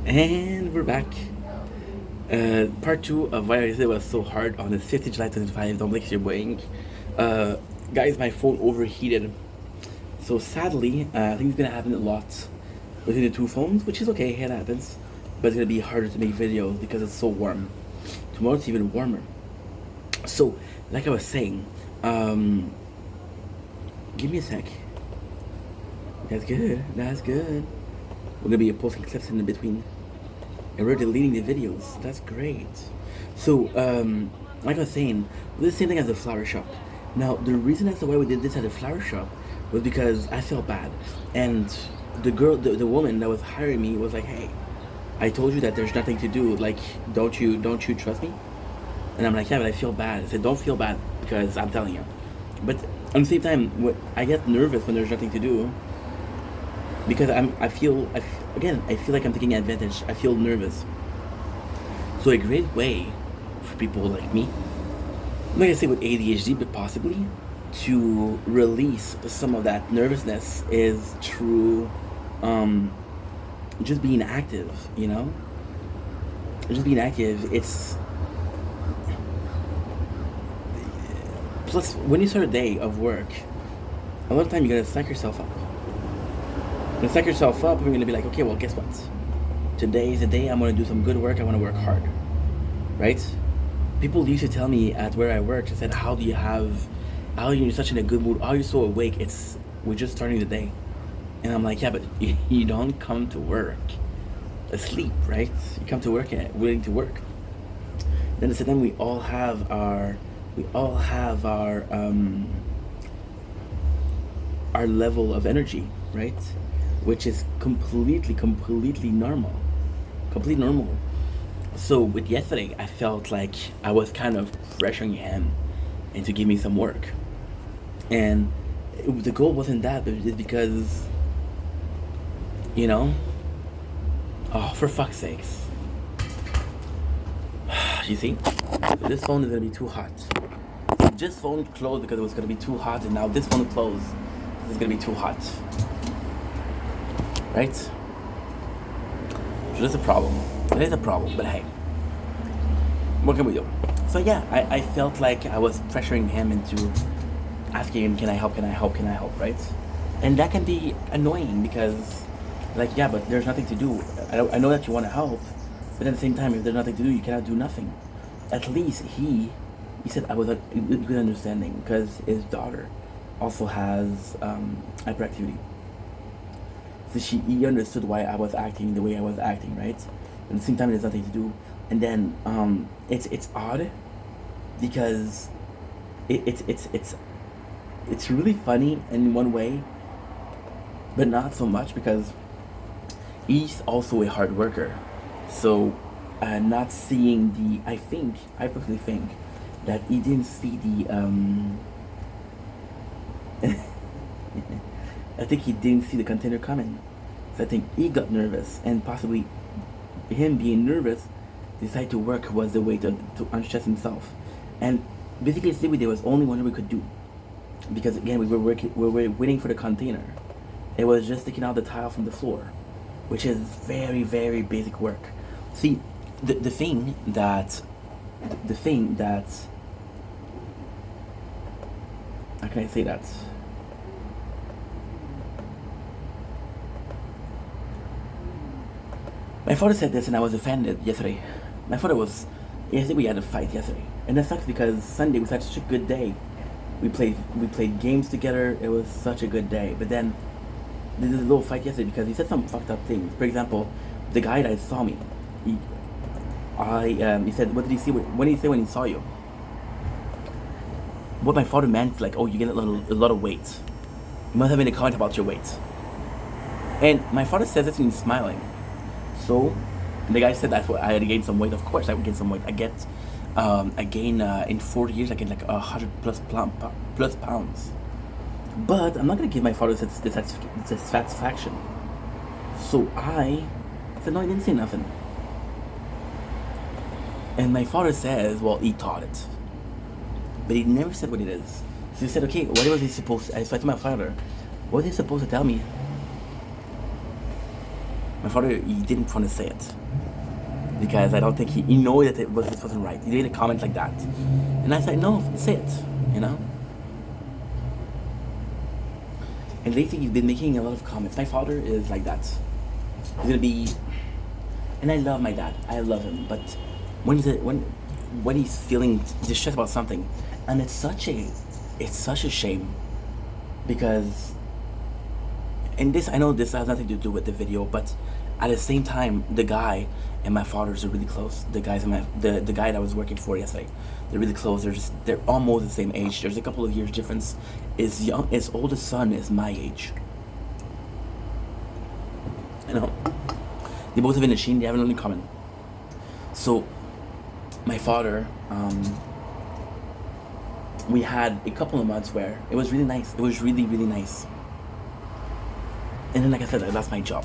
And we're back. Part two of why I said it was so hard on the 5th of July 2025. Don't blink, you're boing. Uh, Guys, my phone overheated. So sadly, I think it's gonna happen a lot between the two phones, which is okay, it happens. But it's gonna be harder to make videos because it's so warm. Tomorrow it's even warmer. So, like I was saying, give me a sec. That's good. That's good. We're gonna be posting clips in between, and we're deleting the videos. That's great. So, like I was saying, we did the same thing as the flower shop. Now, the reason as to why we did this at the flower shop was because I felt bad, and the woman that was hiring me was like, "Hey, I told you that there's nothing to do. Like, don't you trust me?" And I'm like, "Yeah, but I feel bad." I said, "Don't feel bad because I'm telling you." But at the same time, I get nervous when there's nothing to do because again, I feel like I'm taking advantage. I feel nervous. So a great way for people like me, I'm not gonna say with ADHD, but possibly to release some of that nervousness is through just being active. Just being active. It's plus when you start a day of work, a lot of time you're gonna psych yourself up. You're gonna psych yourself up, and you're gonna be like, okay, well, guess what? Today is the day I'm gonna do some good work. I want to work hard, right? People used to tell me at where I worked, I said, how are you such in a good mood? How are you so awake? We're just starting the day. And I'm like, yeah, but you don't come to work asleep, right? You come to work willing to work. Then I said, then we all have our level of energy, right? Which is completely normal. Completely normal. So with yesterday, I felt like I was kind of pressuring him into give me some work, and the goal wasn't that, but it's because you know, oh for fuck's sakes, you see, this phone is gonna be too hot. This phone closed because it was gonna be too hot, and now this phone closed. It's gonna be too hot, right? So that's a problem. It is a problem, but hey, what can we do? So yeah, I felt like I was pressuring him into asking him, can I help, can I help, can I help, right? And that can be annoying because, like, yeah, but there's nothing to do. I know that you want to help, but at the same time, if there's nothing to do, you cannot do nothing. At least he said I was a good understanding because his daughter also has hyperactivity. So he understood why I was acting the way I was acting, right? At the same time, there's nothing to do. And then it's odd because it's really funny in one way, but not so much because he's also a hard worker. So not seeing I personally think that he didn't see the I think he didn't see the container coming. So I think he got nervous, and possibly him being nervous decided to work was the way to unstress himself. And basically yesterday there was only one thing we could do. Because again we were waiting for the container. It was just taking out the tile from the floor, which is very, very basic work. See, the thing that how can I say that? My father said this and I was offended yesterday. My father was yesterday we had a fight yesterday. And that sucks because Sunday was such a good day. We played games together, it was such a good day. But then there was a little fight yesterday because he said some fucked up things. For example, the guy that saw me, he said, what did he see? What did he say when he saw you? What my father meant, like, oh, you get a lot of weight. You must have made a comment about your weight. And my father says this and he's smiling. So, the guy said that I had gained some weight. Of course, I would gain some weight. I gain in 40 years. I gain like 100 plus pounds. But I'm not gonna give my father this satisfaction. So I said, no, I didn't say nothing. And my father says, well, he taught it, but he never said what it is. So he said, okay, what was he supposed to? So I told my father, what was he supposed to tell me? My father, he didn't want to say it because I don't think he knew that this wasn't right. He made a comment like that, and I said, no, say it, you know. And lately, he's been making a lot of comments. My father is like that. He's gonna be, and I love my dad. I love him, but when he's feeling distressed about something, and it's such a shame because, and this, I know this has nothing to do with the video, but at the same time, the guy and my fathers are really close. The guys and the guy that I was working for yesterday, they're really close. They're almost the same age. There's a couple of years difference. His oldest son is my age. You know, they both live in Lachine. They have a lot in common. So, my father, we had a couple of months where it was really nice. It was really, really nice. And then, like I said, I lost my job.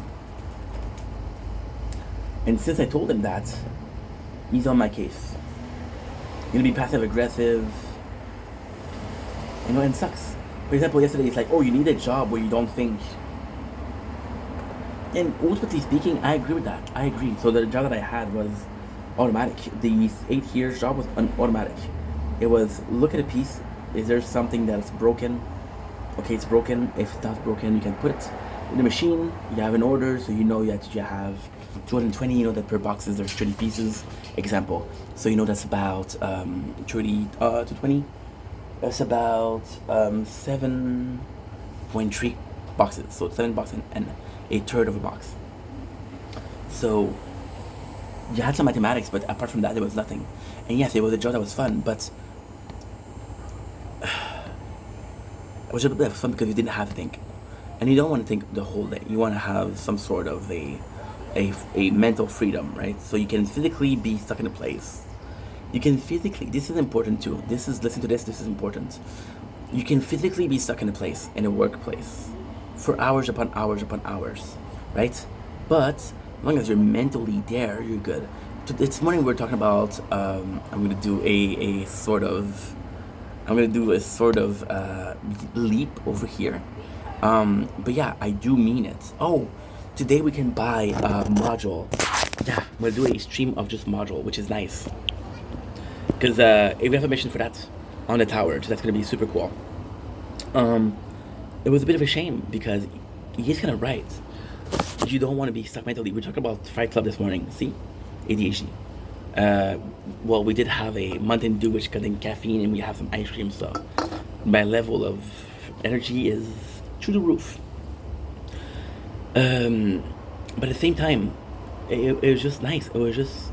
And since I told him that, he's on my case. He's gonna be passive aggressive. You know, and it sucks. For example, yesterday he's like, oh, you need a job where you don't think. And ultimately speaking, I agree with that. I agree. So the job that I had was automatic. The 8 years job was automatic. It was, look at a piece. Is there something that's broken? Okay, it's broken. If it's not broken, you can put it in the machine. You have an order, so you know that you have 220, you know that per boxes there's 30 pieces. Example. So you know that's about 30 to 20. That's about 7.3 boxes. So 7 boxes and a third of a box. So you had some mathematics, but apart from that, there was nothing. And yes, it was a job that was fun, but it was a bit of fun because you didn't have to think, and you don't want to think the whole day. You want to have some sort of a mental freedom, right? So you can physically be stuck in a place. You can physically. This is important too. Listen to this. This is important. You can physically be stuck in a place, in a workplace, for hours upon hours upon hours, right? But as long as you're mentally there, you're good. This morning we're talking about. I'm gonna do a sort of leap over here. But yeah, I do mean it. Oh, today we can buy a module. Yeah, I'm gonna do a stream of just module, which is nice. Because we have a mission for that on the tower, so that's gonna be super cool. It was a bit of a shame because he's kind of right. You don't want to be stuck mentally. We talked about Fight Club this morning. See, ADHD. Well, we did have a Mountain Dew which contained caffeine, and we have some ice cream. So my level of energy is through the roof. But at the same time, it was just nice. It was just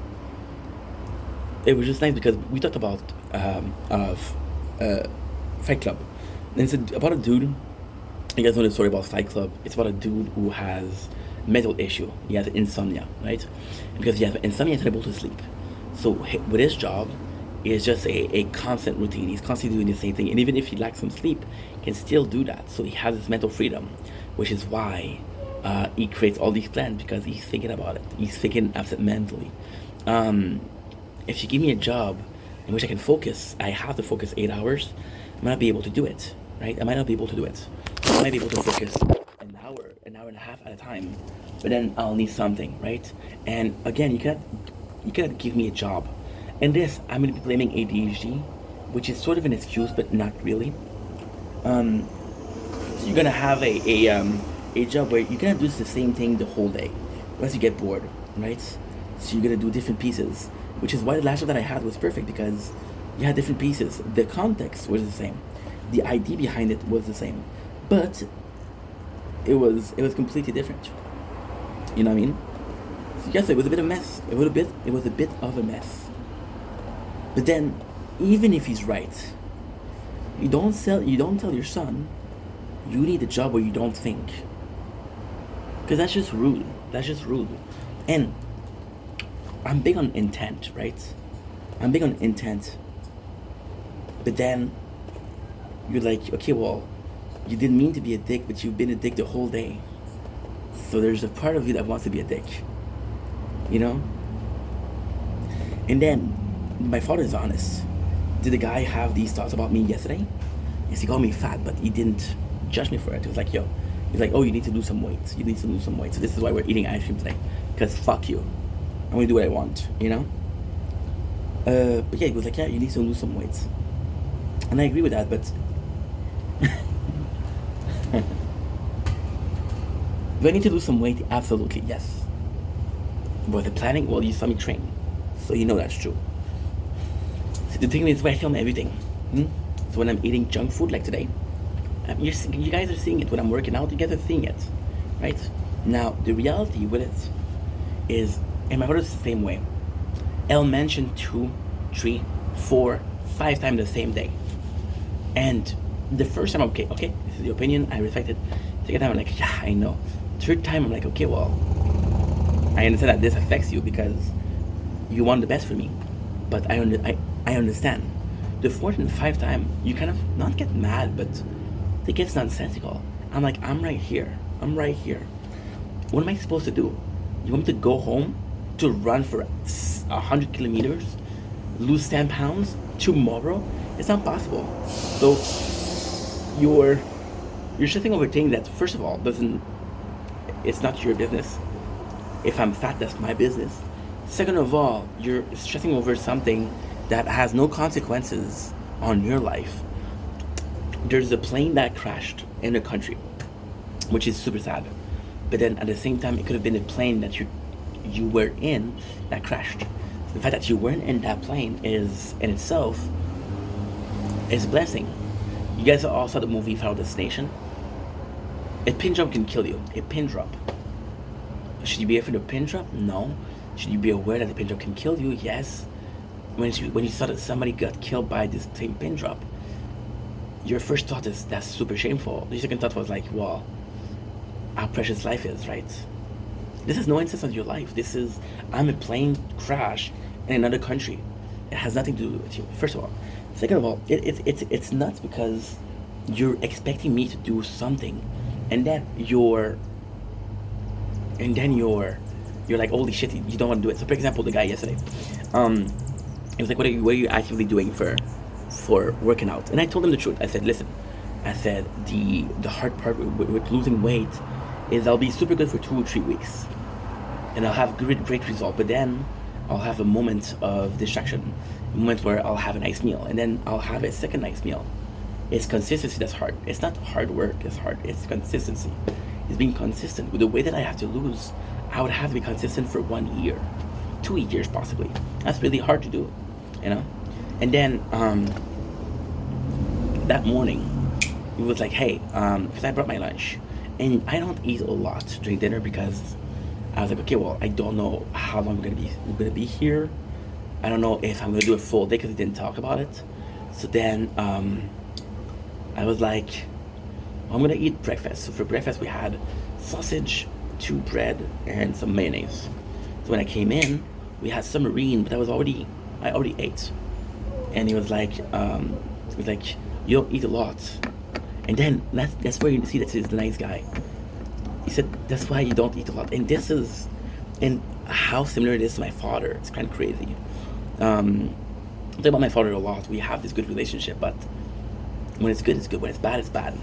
nice because we talked about Fight Club, and it's about a dude. You guys know the story about Fight Club. It's about a dude who has mental issue. He has insomnia, right? And because he has insomnia, he's unable to sleep. So with his job, it's just a constant routine. He's constantly doing the same thing, and even if he lacks some sleep, he can still do that. So he has this mental freedom, which is why he creates all these plans, because he's thinking about it. He's thinking absent mentally. If you give me a job in which I can focus, I have to focus 8 hours. I might not be able to do it, right? I might not be able to do it. I might be able to focus an hour and a half at a time, but then I'll need something, right? And again, you cannot give me a job. And this, I'm going to be blaming ADHD, which is sort of an excuse, but not really. You're going to have a job where you cannot do the same thing the whole day, unless you get bored, right? So you're going to do different pieces, which is why the last job that I had was perfect, because you had different pieces. The context was the same. The idea behind it was the same. But it was completely different. You know what I mean? So yes, it was a bit of a mess. It was a bit of a mess. But then, even if he's right, you don't tell your son you need a job where you don't think. Because that's just rude. That's just rude. And I'm big on intent, right? I'm big on intent. But then you're like, okay, well, you didn't mean to be a dick, but you've been a dick the whole day. So there's a part of you that wants to be a dick, you know? And then my father's honest. Did the guy have these thoughts about me yesterday? Yes, he called me fat, but he didn't judge me for it. He was like, yo, He's like, oh, you need to lose some weight. You need to lose some weight. So this is why we're eating ice cream today. Because fuck you. I'm going to do what I want, you know? But yeah, he was like, yeah, you need to lose some weight. And I agree with that, but... Do I need to lose some weight? Absolutely, yes. But the planning, well, you saw me train. So you know that's true. So the thing is where I film everything. So when I'm eating junk food like today, you guys are seeing it. When I'm working out, you guys are seeing it. Right? Now, the reality with it is, and my brother's the same way. I'll mention 2, 3, 4, 5 times the same day. And the first time, okay, this is the opinion, I respect it. Second time, I'm like, yeah, I know. Third time, I'm like, okay, well, I understand that this affects you because you want the best for me. But I understand. The fourth and 5th time, you kind of not get mad, but it gets nonsensical. I'm like, I'm right here. What am I supposed to do? You want me to go home to run for 100 kilometers, lose 10 pounds tomorrow? It's not possible. So you're stressing over things that, first of all, it's not your business. If I'm fat, that's my business. Second of all, you're stressing over something that has no consequences on your life. There's a plane that crashed in a country, which is super sad. But then at the same time, it could have been a plane that you were in that crashed. The fact that you weren't in that plane is, in itself, is a blessing. You guys all saw the movie Final Destination? A pin drop can kill you. A pin drop. Should you be afraid of a pin drop? No. Should you be aware that the pin drop can kill you? Yes. When you saw that somebody got killed by this same pin drop, your first thought is, that's super shameful. Your second thought was like, wow, how precious life is, right? This is no instance of your life. This is, I'm a plane crash in another country. It has nothing to do with you, first of all. Second of all, it's nuts because you're expecting me to do something, and then you're like, holy shit, you don't want to do it. So for example, the guy yesterday, he was like, what are you actively doing for working out? And I told him the truth. I said, listen, the hard part with losing weight is I'll be super good for 2 or 3 weeks, and I'll have great result, but then I'll have a moment of distraction, a moment where I'll have a nice meal, and then I'll have a second nice meal. It's consistency that's hard. It's not hard work that's hard. It's consistency. It's being consistent. With the way that I have to lose, I would have to be consistent for 1 year, 2 years possibly. That's really hard to do, you know? And then that morning, it was like, hey, because I brought my lunch, and I don't eat a lot during dinner because I was like, okay, well, I don't know how long we're gonna be here. I don't know if I'm gonna do a full day because we didn't talk about it. So then I was like, I'm gonna eat breakfast. So for breakfast we had sausage, 2 bread, and some mayonnaise. So when I came in, we had submarine, but I already ate. And he was like, you don't eat a lot. And then that's where you see that he's the nice guy. He said, that's why you don't eat a lot. And how similar it is to my father. It's kind of crazy. I think about my father a lot. We have this good relationship, but when it's good, it's good. When it's bad, it's bad.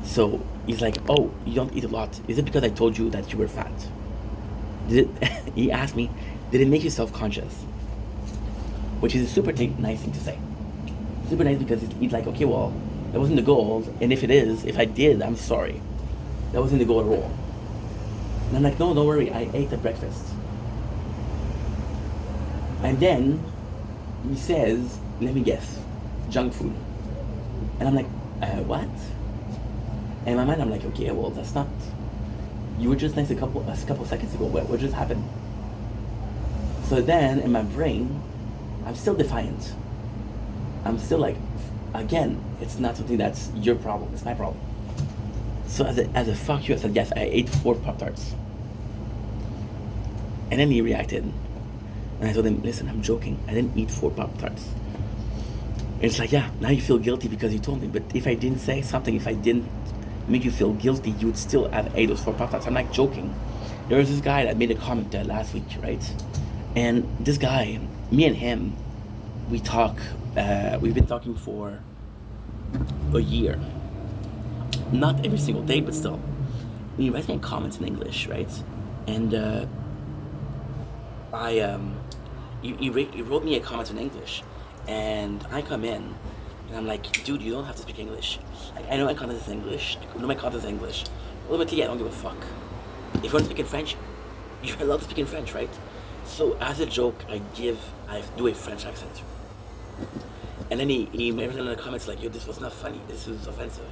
So he's like, oh, you don't eat a lot. Is it because I told you that you were fat? He asked me, did it make you self-conscious? Which is a super nice thing to say. Super nice because he's like, okay, well, that wasn't the goal. And if I did, I'm sorry. That wasn't the goal at all. And I'm like, no, don't worry. I ate the breakfast. And then he says, let me guess, junk food. And I'm like, what? And in my mind, I'm like, okay, well, that's not. You were just nice a couple seconds ago. What just happened? So then, in my brain, I'm still defiant. I'm still like, again, it's not something that's your problem. It's my problem. So as a fuck you, I said, yes, I ate 4 Pop-Tarts. And then he reacted. And I told him, listen, I'm joking. I didn't eat 4 Pop-Tarts. And it's like, yeah, now you feel guilty because you told me. But if I didn't say something, if I didn't make you feel guilty, you would still have ate those 4 Pop-Tarts. I'm like joking. There was this guy that made a comment last week, right? And this guy, me and him, we talk, we've been talking for a year. Not every single day, but still. he writes me comments in English, right? And he wrote me a comment in English, and I come in, and I'm like, dude, you don't have to speak English. Like, I know my content is English. I know my content is English. Ultimately, I don't give a fuck. If you want to speak in French, you're allowed to speak in French, right? So as a joke, I do a French accent. And then he made it in the comments like, yo, this was not funny. This is offensive.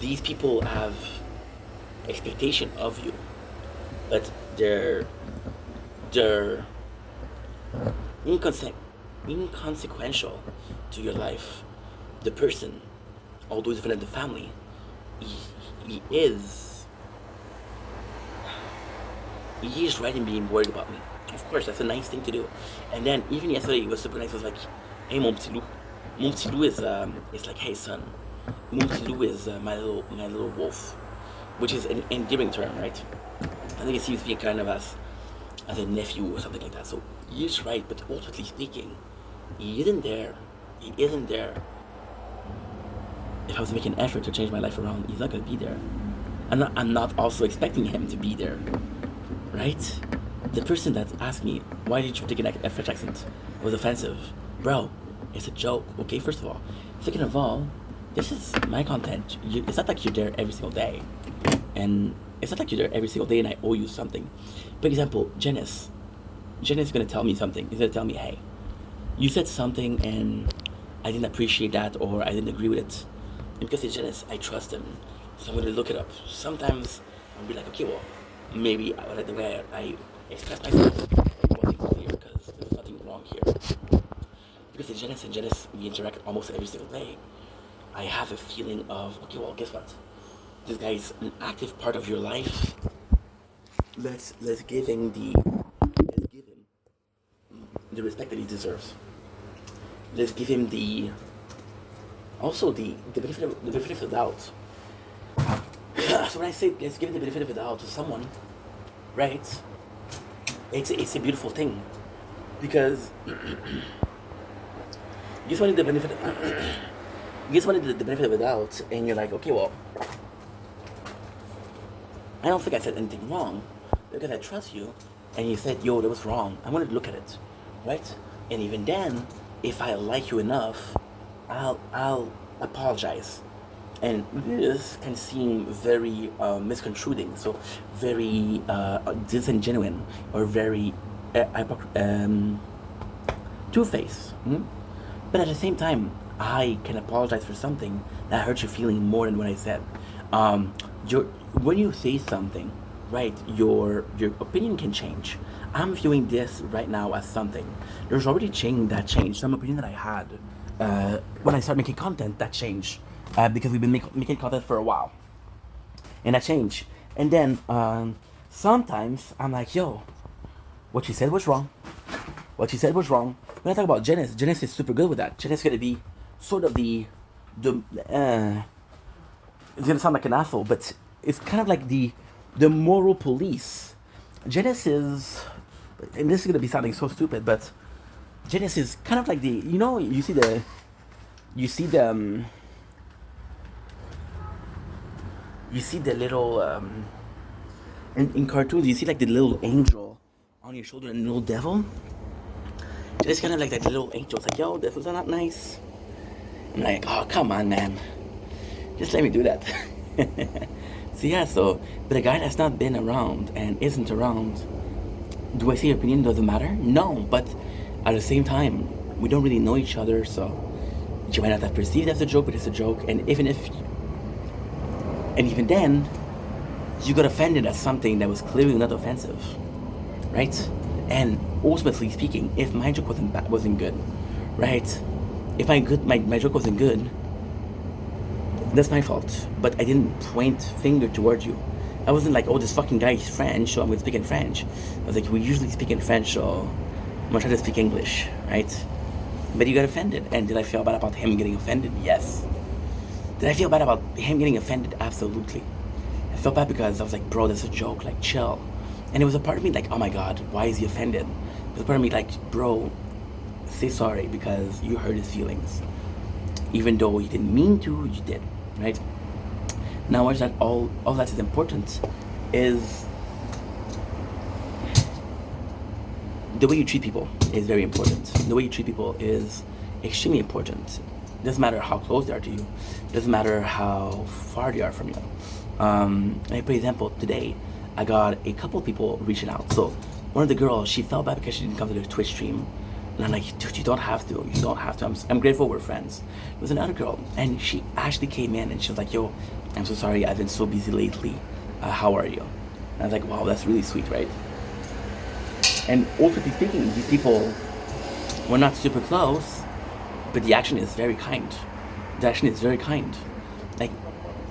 These people have expectation of you, but they're inconsequential to your life. The person, although he's a friend of the family, he is right in being worried about me. Of course, that's a nice thing to do. And then even yesterday, he was super nice. He was like, "Hey, mon petit loup." Mon petit loup is like, "Hey, son." Mon petit loup is my little wolf, which is an endearing term, right? I think it seems to be kind of as a nephew or something like that. So he's right, but ultimately speaking, he isn't there. He isn't there. If I was to make an effort to change my life around, he's not gonna be there. I'm not also expecting him to be there, right? The person that asked me, why did you take a French accent? It was offensive. Bro, it's a joke, okay, first of all. Second of all, this is my content. It's not like you're there every single day. And it's not like you're there every single day and I owe you something. For example, Janice is gonna tell me something. He's gonna tell me, hey, you said something and I didn't appreciate that or I didn't agree with it. And because it's Janice, I trust him. So I'm gonna look it up. Sometimes I'll be like, okay, well, maybe the way I expressed myself wasn't clear because there's nothing wrong here. Because it's Janice and Janice, we interact almost every single day. I have a feeling of, okay, well, guess what? This guy is an active part of your life. Let's give him the respect that he deserves. Let's give him the benefit of the doubt. So when I say let's give him the benefit of the doubt to someone, right? It's a beautiful thing, because you just wanted the benefit. You just wanted the benefit of the doubt, and you're like, okay, well, I don't think I said anything wrong, because I trust you, and you said, yo, that was wrong. I wanted to look at it, right? And even then, if I like you enough, I'll apologize. And this can seem very misconstruing, so very disingenuous or very two-faced. But at the same time, I can apologize for something that hurt your feeling more than what I said. When you say something, right, your opinion can change. I'm viewing this right now as something. There's already some opinion that I had when I started making content that changed. Because we've been making content for a while. And that changed. And then sometimes I'm like, yo, what you said was wrong. What you said was wrong. When I talk about Janice is super good with that. Janice is going to be sort of the it's going to sound like an asshole, but it's kind of like the moral police. Janice is, and this is going to be sounding so stupid, but Janice is kind of like you see the little, in cartoons, you see like the little angel on your shoulder and the little devil. It's kind of like that little angel. It's like, yo, this was not nice. I'm like, oh, come on, man. Just let me do that. But a guy that's not been around and isn't around, do I say your opinion doesn't matter? No, but at the same time, we don't really know each other, so you might not have perceived it as a joke, but it's a joke. And even then, you got offended at something that was clearly not offensive, right? And ultimately speaking, if my joke wasn't good, right? If my joke wasn't good, that's my fault. But I didn't point finger towards you. I wasn't like, oh, this fucking guy is French, so I'm gonna speak in French. I was like, we usually speak in French, so I'm gonna try to speak English, right? But you got offended, and did I feel bad about him getting offended? Yes. Did I feel bad about him getting offended? Absolutely. I felt bad because I was like, bro, that's a joke, like, chill. And it was a part of me like, oh my god, why is he offended? There's a part of me like, bro, say sorry because you hurt his feelings. Even though you didn't mean to, you did, right? Now, why is that all that is important is the way you treat people is very important. The way you treat people is extremely important. It doesn't matter how close they are to you. It doesn't matter how far they are from you. Like, for example, today I got a couple people reaching out. So one of the girls, she felt bad because she didn't come to the Twitch stream. And I'm like, dude, you don't have to. You don't have to. I'm grateful we're friends. There was another girl, and she actually came in and she was like, yo, I'm so sorry. I've been so busy lately. How are you? And I was like, wow, that's really sweet, right? And ultimately speaking, these people were not super close, but the action is very kind. The action is very kind. Like,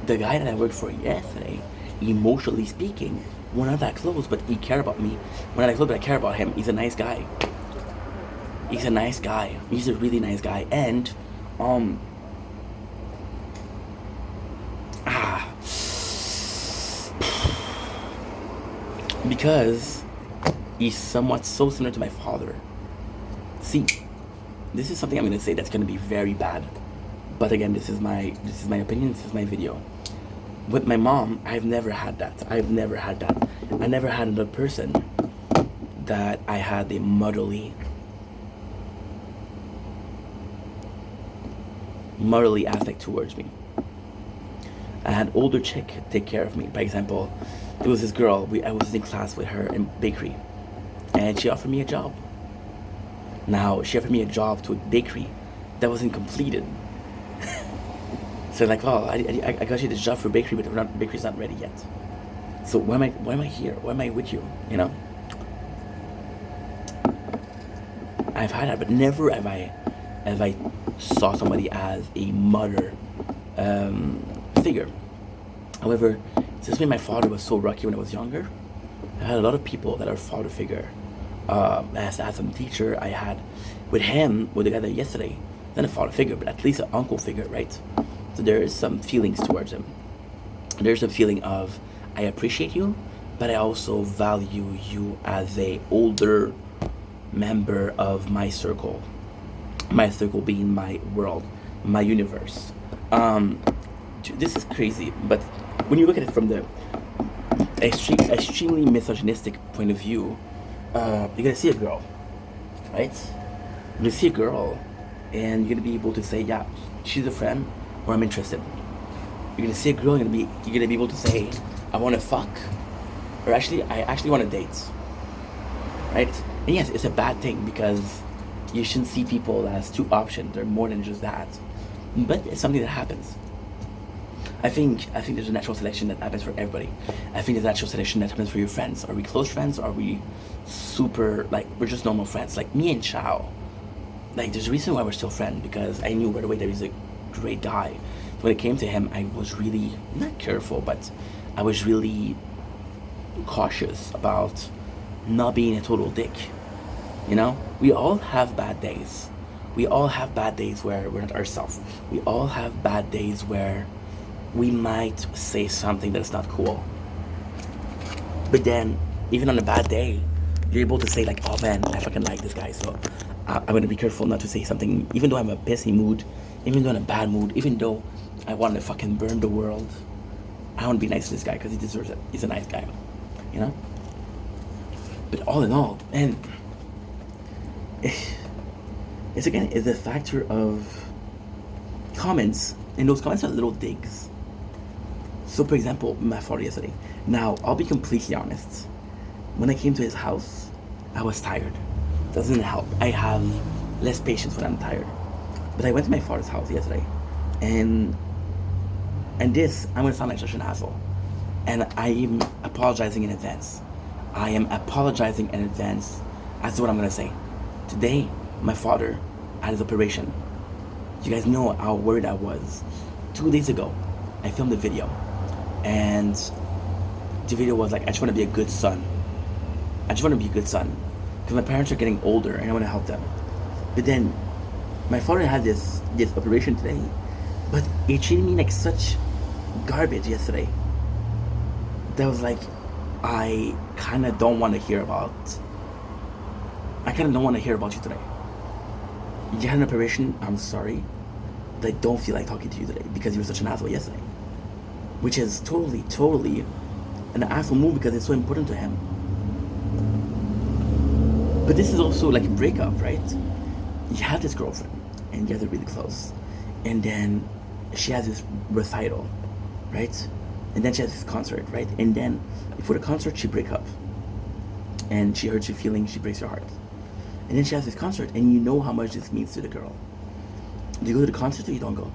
the guy that I worked for yesterday, emotionally speaking, we're not that close, but he cared about me. We're not that close, but I care about him. He's a nice guy. He's a nice guy. He's a really nice guy. And, because he's somewhat so similar to my father. See, this is something I'm going to say that's going to be very bad. But again, this is my opinion, this is my video. With my mom, I've never had that. I never had another person that I had the motherly affect towards me. I had older chick take care of me. For example, there was this girl, I was in class with her in bakery, and she offered me a job. Now, she offered me a job to a bakery that wasn't completed. So like, oh, I got you this job for bakery, but the bakery's not ready yet. So why am I here? Why am I with you? You know? I've had that, but never have I saw somebody as a mother figure. However, since my father was so rocky when I was younger, I had a lot of people that are father figure. As some teacher I had with him, with the guy there yesterday, not a father figure, but at least an uncle figure, right? So there is some feelings towards him. There's a feeling of, I appreciate you, but I also value you as a older member of my circle. My circle being my world, my universe. This is crazy, but when you look at it from the extremely misogynistic point of view, you're gonna see a girl, right? You're gonna see a girl, and you're gonna be able to say, yeah, she's a friend, or I'm interested. You're gonna see a girl, you're gonna be able to say, I want to fuck, or actually, I actually want to date, right? And yes, it's a bad thing because you shouldn't see people as two options. They're more than just that, but it's something that happens. I think there's a natural selection that happens for everybody. I think there's a natural selection that happens for your friends. Are we close friends? Or are we super, like, we're just normal friends? Like me and Chao, like, there's a reason why we're still friends, because I knew right away that he's a great guy. When it came to him, I was really, not careful, but I was really cautious about not being a total dick. You know? We all have bad days. We all have bad days where we're not ourselves. We all have bad days where we might say something that's not cool. But then, even on a bad day, you're able to say like, oh man, I fucking like this guy, so I'm gonna be careful not to say something, even though I'm in a pissy mood, even though I'm in a bad mood, even though I want to fucking burn the world. I want to be nice to this guy because he deserves it. He's a nice guy, you know? But all in all, and it's a factor of comments, and those comments are little digs. So, for example, my father yesterday. Now, I'll be completely honest. When I came to his house, I was tired. Doesn't help. I have less patience when I'm tired. But I went to my father's house yesterday, and this, I'm gonna sound like such an asshole. And I am apologizing in advance. I am apologizing in advance as to what I'm gonna say. Today, my father had his operation. You guys know how worried I was. 2 days ago, I filmed a video. And the video was like, I just want to be a good son. I just want to be a good son. Because my parents are getting older and I want to help them. But then, my father had this operation today. But he treated me like such garbage yesterday. That was like, I kind of don't want to hear about you today. You had an operation, I'm sorry. But I don't feel like talking to you today because you were such an asshole yesterday. which is totally an asshole move because it's so important to him. But this is also like a breakup, right? You have this girlfriend, and you guys are really close, and then she has this recital, right? And then she has this concert, right? And then before the concert, she breaks up, and she hurts your feelings, she breaks your heart. And then she has this concert, and you know how much this means to the girl. Do you go to the concert or you don't go?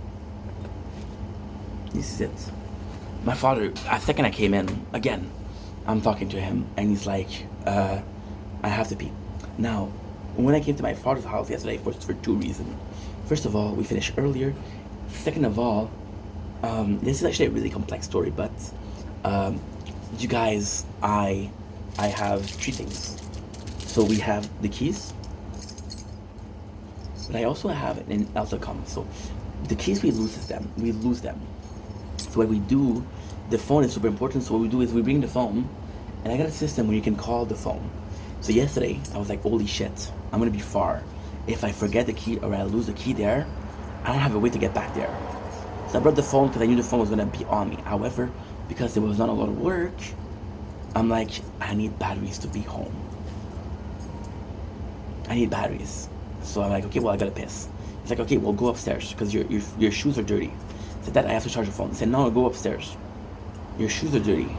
This is it. My father, a second I came in, again, I'm talking to him, and he's like, I have to pee. Now, when I came to my father's house yesterday, it was for two reasons. First of all, we finished earlier. Second of all, this is actually a really complex story, but you guys, I have three things. So we have the keys, but I also have an intercom. So the keys, we lose them. So what we do, the phone is super important. So what we do is we bring the phone, and I got a system where you can call the phone. So yesterday, I was like, holy shit, I'm gonna be far. If I forget the key or I lose the key there, I don't have a way to get back there. So I brought the phone because I knew the phone was gonna be on me. However, because there was not a lot of work, I'm like, I need batteries to be home. I need batteries. So I'm like, okay, well, I gotta piss. He's like, okay, well, go upstairs because your shoes are dirty. I said, Dad, I have to charge the phone. He said, no, go upstairs. Your shoes are dirty.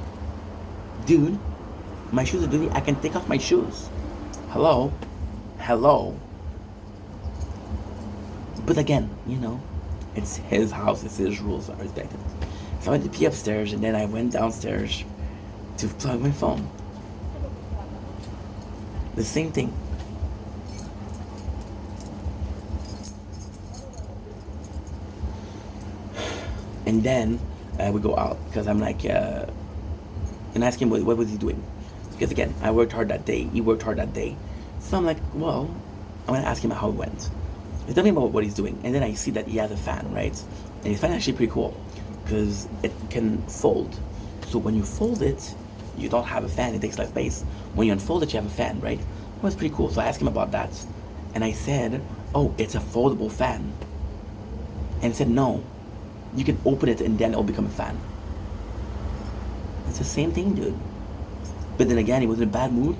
Dude, my shoes are dirty. I can take off my shoes. Hello? But again, it's his house, it's his rules, I respect it. So I went to pee upstairs, and then I went downstairs to plug my phone. The same thing. And then we go out, because I'm like, and ask him what was he doing. Because again, I worked hard that day, he worked hard that day. So I'm like, well, I'm gonna ask him how it went. He's telling me about what he's doing, and then I see that he has a fan, right? And his fan is actually pretty cool, because it can fold. So when you fold it, you don't have a fan, it takes less space. When you unfold it, you have a fan, right? That was pretty cool. So I asked him about that, and I said, oh, it's a foldable fan. And he said, no, you can open it and then it'll become a fan. It's the same thing, dude. But then again, he was in a bad mood.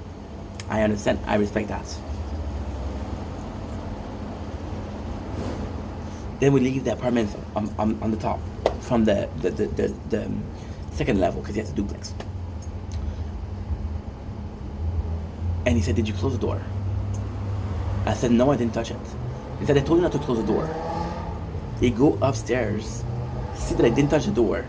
I understand, I respect that. Then we leave the apartment on the top, from the second level, because he has a duplex. And he said, did you close the door? I said, no, I didn't touch it. He said, I told you not to close the door. He go upstairs, see that I didn't touch the door.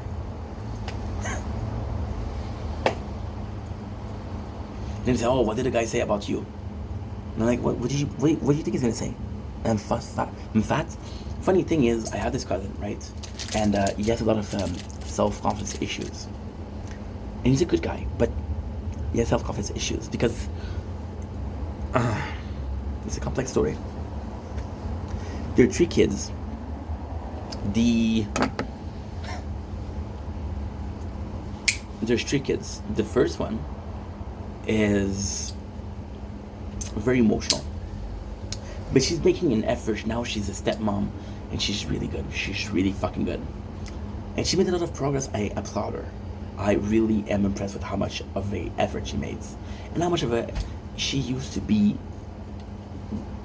Then he said, oh, what did the guy say about you? And I'm like, what do you think he's gonna say? I'm fat. Funny thing is, I have this cousin, right? And he has a lot of self-confidence issues. And he's a good guy, but he has self-confidence issues because it's a complex story. There are 3 kids. There's 3 kids. The first one is very emotional. But she's making an effort. Now she's a stepmom, and she's really good. She's really fucking good. And she made a lot of progress. I applaud her. I really am impressed with how much of an effort she makes. And how much of a... She used to be...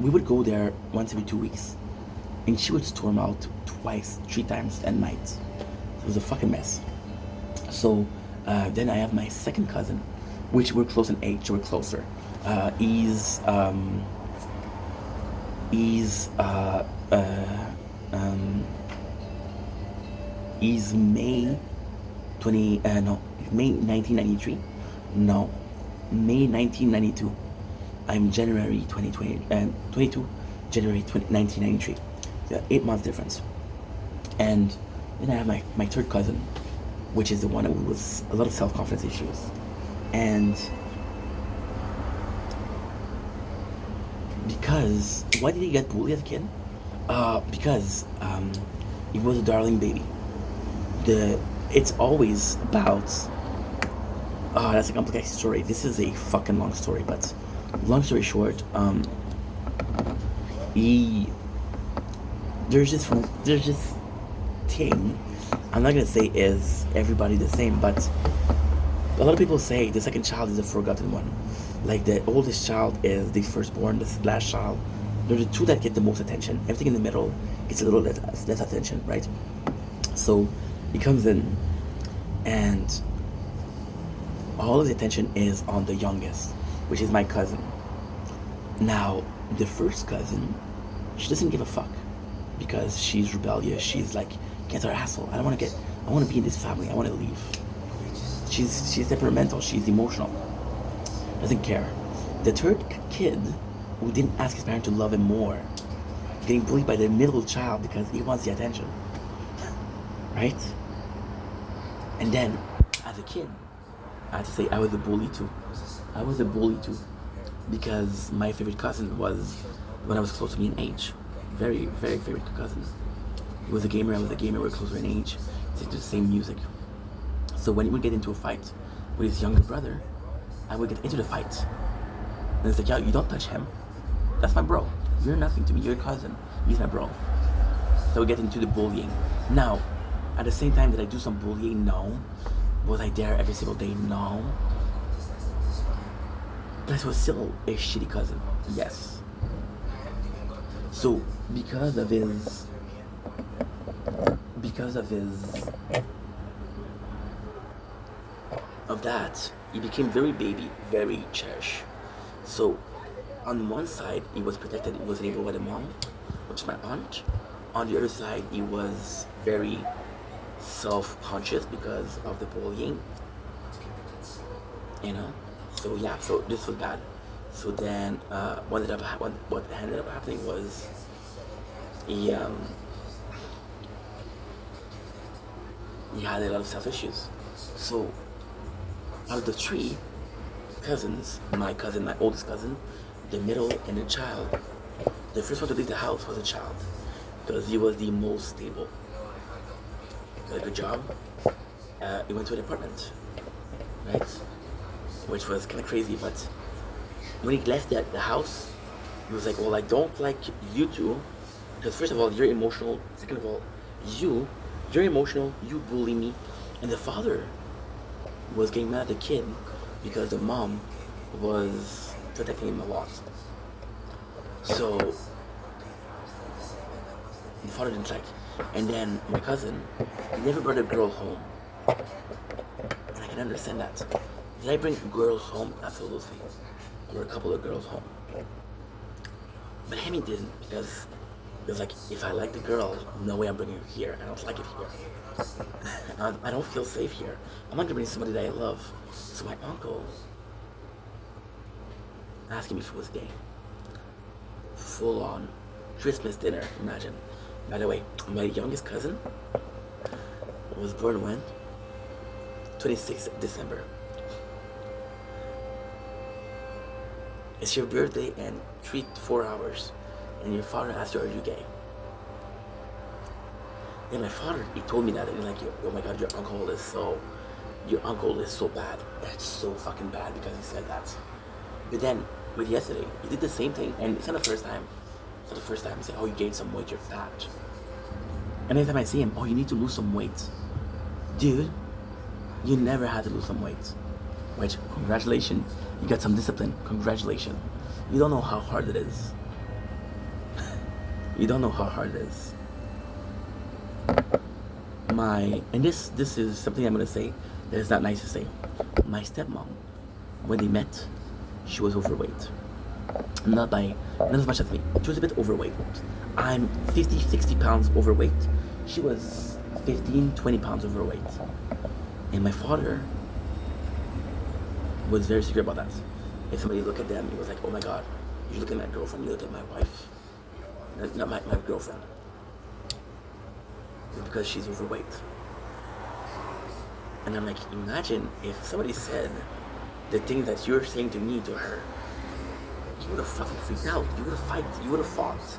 We would go there once every 2 weeks. And she would storm out 3 times at night. It was a fucking mess. So, then I have my second cousin, which we're close in age, we're closer. He's May 1993. No, May 1992. I'm January 22, January 1993. 8 months difference. And then I have my third cousin, which is the one who was a lot of self-confidence issues. And because, why did he get bullied as a kid? Because he was a darling baby. It's always about, that's a complicated story. This is a fucking long story, but long story short, there's this thing I'm not gonna say is everybody the same, but a lot of people say the second child is the forgotten one. Like the oldest child is the firstborn, the last child. They're the two that get the most attention. Everything in the middle gets a little less attention, right? So he comes in, and all of the attention is on the youngest, which is my cousin. Now, the first cousin, she doesn't give a fuck because she's rebellious. She's like, get her asshole. I want to be in this family. I want to leave. She's temperamental. She's emotional. Doesn't care. The third kid, who didn't ask his parent to love him more, getting bullied by the middle child because he wants the attention, right? And then, as a kid, I have to say I was a bully too. I was a bully too, because my favorite cousin was when I was close to me in age. Very, very favorite cousin. He was a gamer. I was a gamer. We were closer in age. They do the same music. So when he would get into a fight with his younger brother, I would get into the fight. And it's like, yeah, you don't touch him. That's my bro. You're nothing to me. You're a cousin. He's my bro. So we get into the bullying. Now, at the same time, did I do some bullying? No. Was I there every single day? No. But I was still a shitty cousin. Yes. So, because of that, he became very baby, very cherished. So, on one side, he was protected. He was enabled by the mom, which is my aunt. On the other side, he was very self-conscious because of the bullying. You know? So yeah, so this was bad. So then, what ended up happening was he had a lot of self-issues. So, out of the three cousins, my cousin, my oldest cousin, the middle, and the child, the first one to leave the house was a child, because he was the most stable. Got a good job. He went to an apartment, right? Which was kind of crazy, but when he left the house, he was like, well, I don't like you two, because first of all, you're emotional. Second of all, you're emotional, you bully me. And the father was getting mad at the kid because the mom was protecting him a lot. So the father didn't like. And then my cousin never brought a girl home. And I can understand that. Did I bring girls home? Absolutely. There were a couple of girls home. But Hemi didn't, because it was like, if I like the girl, no way I'm bringing her here. I don't like it here. I don't feel safe here. I'm not gonna bring somebody that I love. So my uncle asking me if it was gay. Full on Christmas dinner, imagine. By the way, my youngest cousin was born when? 26th December. It's your birthday and 3-4 hours, and your father asked you, are you gay? And my father, he told me that, and he's like, oh my god, your uncle is so bad. That's so fucking bad because he said that. But then, with yesterday, he did the same thing, and it's not the first time. It's not the first time. He said, oh, you gained some weight, you're fat. And every time I see him, oh, you need to lose some weight. Dude, you never had to lose some weight. Which, congratulations, you got some discipline. Congratulations. You don't know how hard it is. You don't know how hard it is. And this is something I'm gonna say that is not nice to say. My stepmom, when they met, she was overweight. Not as much as me. She was a bit overweight. I'm 50, 60 pounds overweight. She was 15, 20 pounds overweight. And my father was very secure about that. If somebody looked at them, he was like, oh my god, you look at my girlfriend, you look at my wife. Not my girlfriend. Because she's overweight. And I'm like, imagine if somebody said the thing that you're saying to me to her, you would have fucking freaked out. You would have fought.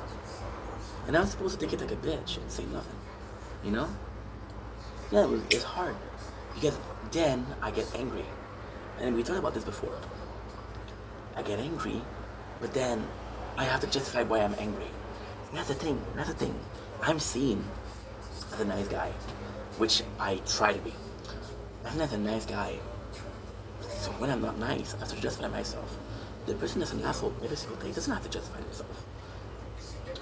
And I was supposed to take it like a bitch and say nothing. You know? Yeah, it's hard. Because then I get angry. And we talked about this before. I get angry, but then I have to justify why I'm angry. And that's the thing. I'm seen as a nice guy. which I try to be. I'm not a nice guy. So when I'm not nice, I have to justify myself. The person that's an asshole every single day doesn't have to justify himself.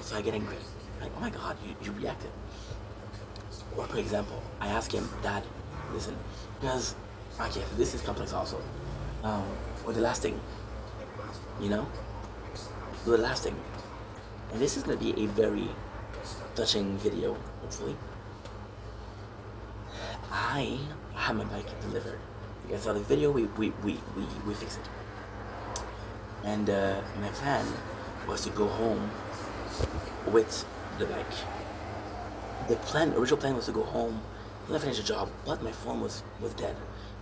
So I get angry. Like, oh my god, you reacted. Or for example, I ask him, Dad, listen, because, okay, this is complex also. Or the last thing, you know? The last thing. And this is going to be a very touching video, hopefully. I had my bike delivered. You guys saw the video, we fixed it. And my plan was to go home with the bike. The original plan was to go home and finish the job, but my phone was dead.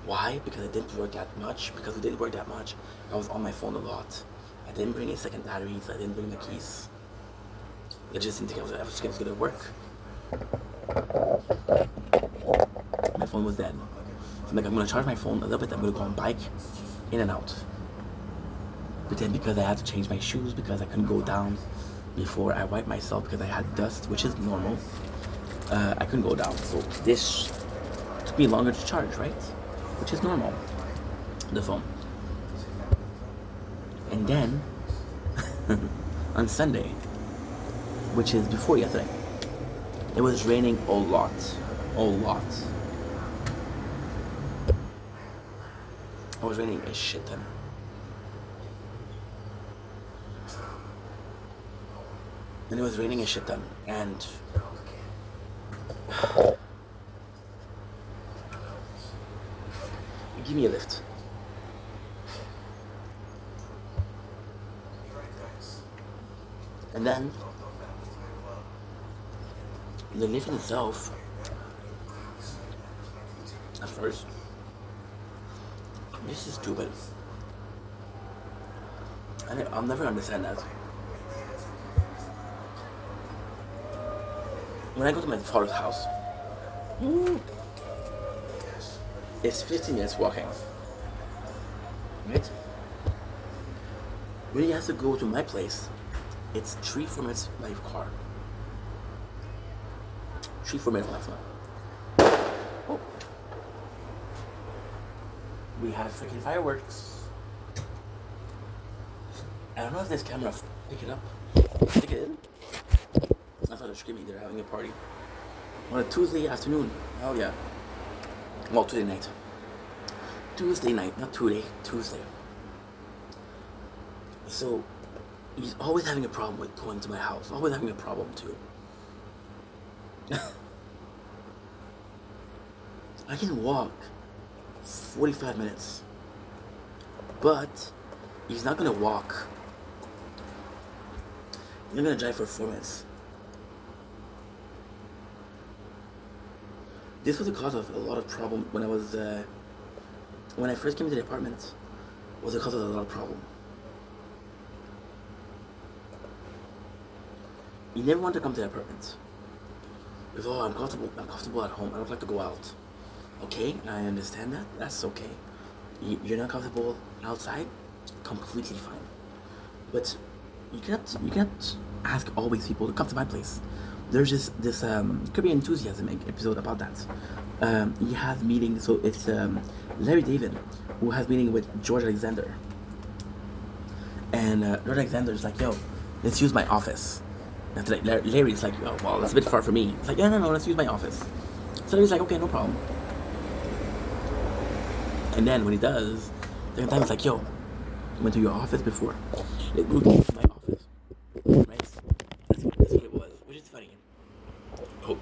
Why? Because it didn't work that much. Because it didn't work that much, I was on my phone a lot. I didn't bring a second battery, so I didn't bring my keys. I just didn't think I was gonna work. My phone was dead. So I'm like, I'm gonna charge my phone a little bit, I'm gonna go on bike, in and out. But then because I had to change my shoes, because I couldn't go down before I wiped myself because I had dust, which is normal, I couldn't go down. So this took me longer to charge, right? Which is normal, the phone. And then, on Sunday, which is before yesterday, it was raining a lot. It was raining a shit ton. And it was raining a shit ton. And give me a lift. And then the lift in itself, at first, this is stupid. I'll never understand that. When I go to my father's house, it's 15 minutes walking, right? When he has to go to my place, it's 3-4 minutes by car. 3-4 minutes by car. Oh. We have freaking fireworks. I don't know if this camera pick it up. Pick it in. I thought they were screaming. They're having a party on a Tuesday afternoon. Oh yeah. Well, Tuesday night. Tuesday night, not today. Tuesday. So he's always having a problem with going to my house. Always having a problem too. I can walk 45 minutes, but he's not gonna walk. He's not gonna drive for 4 minutes. This was the cause of a lot of problem when I first came to the apartment. Was the cause of a lot of problem. He never wanted to come to the apartment. Because, oh, I'm comfortable at home. I don't like to go out. Okay, I understand that. That's okay. You're not comfortable outside? Completely fine. But you can't ask always people to come to my place. There's this Curb Your Enthusiasm episode about that. He has meetings, so it's Larry David who has meeting with George Alexander. And George Alexander is like, yo, let's use my office. And like, Larry's like, oh, well, that's a bit far for me. It's like, no, let's use my office. So Larry's like, okay, no problem. And then when he does, the second time it's like, yo, I went to your office before. It moved to my office. Right? That's what it was, which is funny. Oh.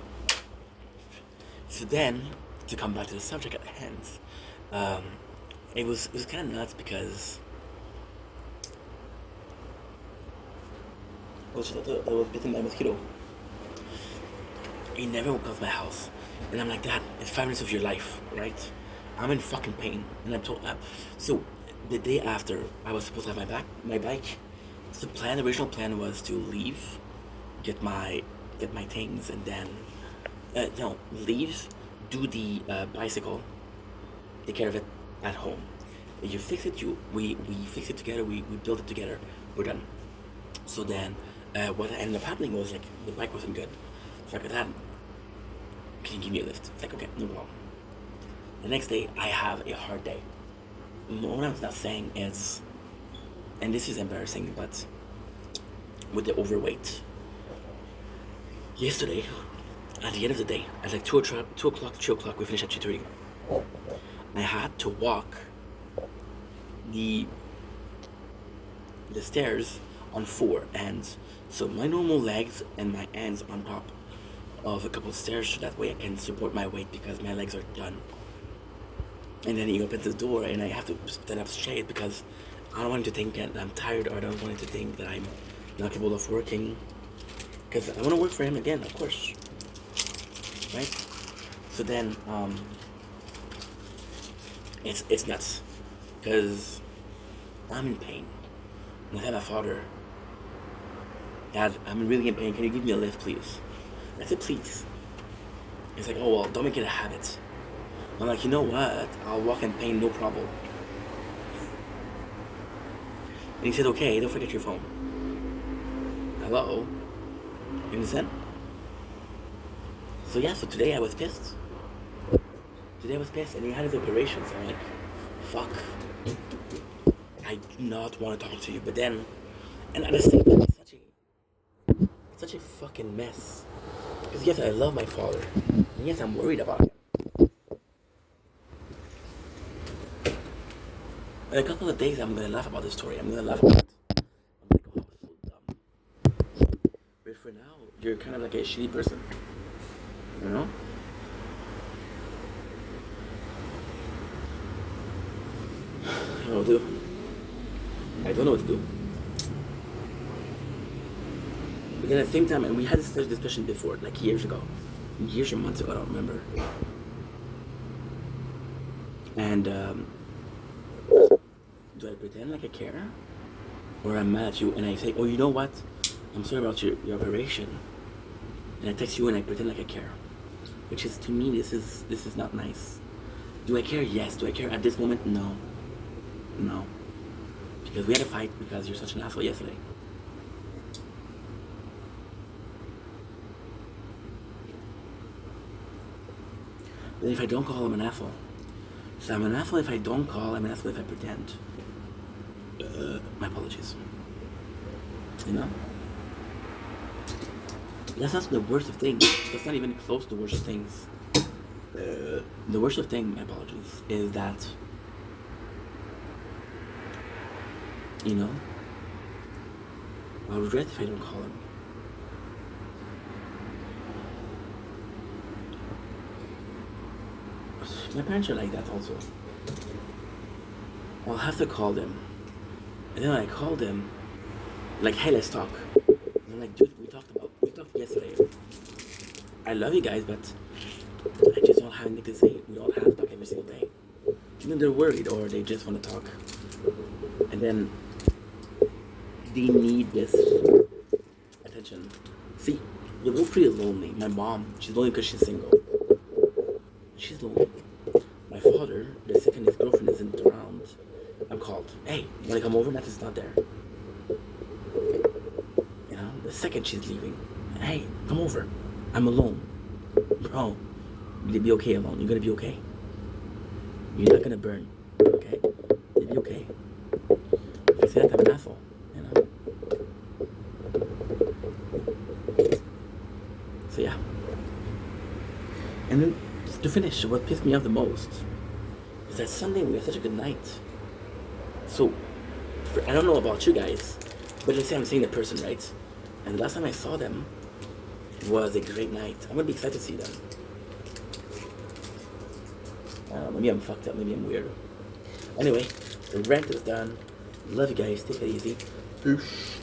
So then, to come back to the subject at hand, it was kind of nuts because I was bitten by a mosquito. He never woke up to my house. And I'm like, Dad, it's 5 minutes of your life, right? I'm in fucking pain. And I'm told, so the day after I was supposed to have my bike, so the original plan was to leave, get my things, and then, leave, do the bicycle, take care of it at home. You fix it, we fix it together, we build it together, we're done. So then, what ended up happening was, like, the bike wasn't good. So I got that, can you give me a lift? It's like, okay, no problem. The next day, I have a hard day. What I'm not saying is, and this is embarrassing, but with the overweight. Yesterday, at the end of the day, at like 2 o'clock, 3 o'clock, we finished at 2:30. I had to walk the stairs on 4 ends. So my normal legs and my hands on top of a couple of stairs, so that way I can support my weight because my legs are done. And then he opens the door and I have to stand up straight because I don't want him to think that I'm tired, or I don't want him to think that I'm not capable of working. Because I want to work for him again, of course. Right? So then, it's nuts. Because I'm in pain. And I tell my father, Dad, I'm really in pain. Can you give me a lift, please? I said, please. He's like, oh, well, don't make it a habit. I'm like, you know what? I'll walk in pain, no problem. And he said, okay, don't forget your phone. Hello? You understand? So yeah, so today I was pissed. And he had his operation, so I'm like, fuck. I do not want to talk to you. But then, and at the same time, it's such a fucking mess. Because yes, I love my father. And yes, I'm worried about him. In a couple of days, I'm gonna laugh about this story. I'm gonna laugh about it. I'm like, oh, I'm so dumb. But for now, you're kind of like a shitty person. You know? I don't know what to do. I don't know what to do. But then at the same time, and we had this discussion before, like years ago. Years or months ago, I don't remember. And, do I pretend like I care? Or I'm mad at you and I say, oh, you know what? I'm sorry about your operation. And I text you and I pretend like I care. Which is, to me, this is not nice. Do I care? Yes. Do I care at this moment? No. No. Because we had a fight because you're such an asshole yesterday. But if I don't call, I'm an asshole. So I'm an asshole if I don't call, I'm an asshole if I pretend. My apologies. You know? That's not the worst of things. That's not even close to the worst of things. The worst of things, my apologies, is that, you know, I'll regret if I don't call him. My parents are like that also. I'll have to call them. And then when I called them, like, hey, let's talk. And I'm like, dude, we talked yesterday. I love you guys, but I just don't have anything to say. We don't have to talk every single day. And then they're worried, or they just want to talk. And then they need this attention. See, we're both pretty lonely. My mom, she's lonely because she's single. She's lonely. My father, the second his girlfriend isn't around, I'm called. Hey, you wanna come over? Matt is not there. You know, the second she's leaving, hey, come over. I'm alone. Bro, you'll be okay alone. You're gonna be okay. You're not gonna burn. Okay? You'll be okay. If I say that, I'm an asshole. You know? So yeah. And then to finish, what pissed me off the most is that Sunday we had such a good night. So, I don't know about you guys, but let's say I'm seeing the person, right? And the last time I saw them was a great night. I'm gonna be excited to see them. Maybe I'm fucked up, maybe I'm weird. Anyway, the rant is done. Love you guys, take it easy. Peace.